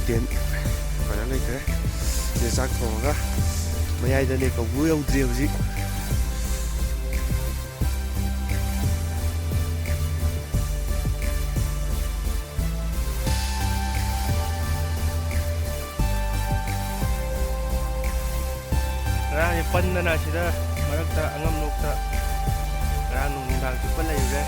Ten ꯐꯖꯅ ꯂꯩꯈ꯭ꯔꯦ ꯁꯤꯗ ꯆꯥꯛ ꯊꯣꯡꯉꯒ ꯃꯌꯥꯏꯗꯅꯦ ꯀꯧꯕ꯭ꯔꯨ ꯌꯧꯗ꯭ꯔꯤ ꯍꯧꯖꯤꯛ ꯉꯔꯥꯡꯁꯦ ꯄꯟꯗꯅ ꯁꯤꯗ ꯃꯔꯛꯇ ꯑꯉꯝꯂꯣꯛꯇ ꯉꯔꯥꯡ ꯅꯨꯡꯗꯥꯡ ꯆꯨꯞꯄ ꯂꯩꯔꯨꯔꯦ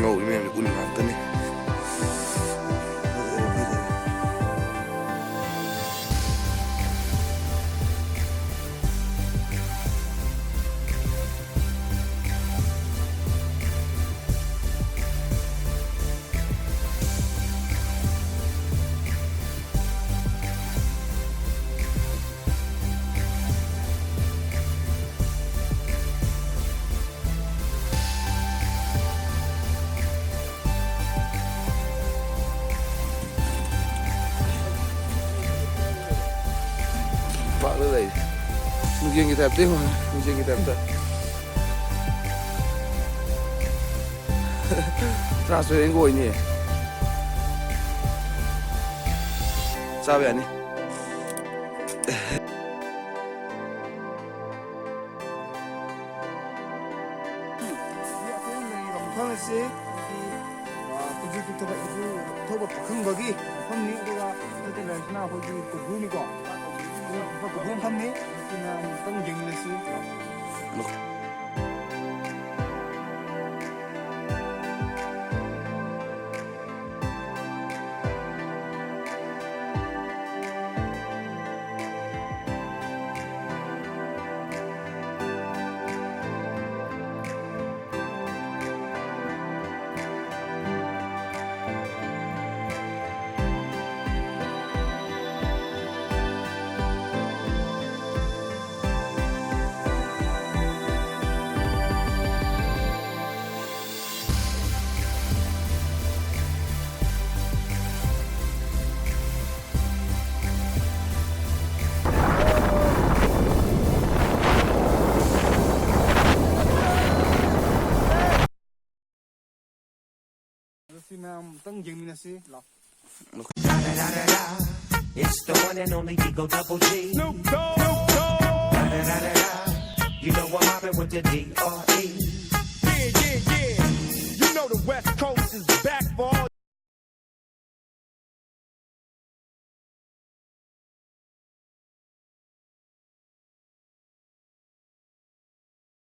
ngồi với em là quân hoàn tất đi đây mungkin kita teh mungkin kita teh transfer yang gue ini sabi ani 그건 판매 그냥 땅 갱일레스 It's the one and only Eagle Double G. Snoop Dogg. You know I'm mobbing with the D.R.E. Yeah, yeah. You know the West Coast is back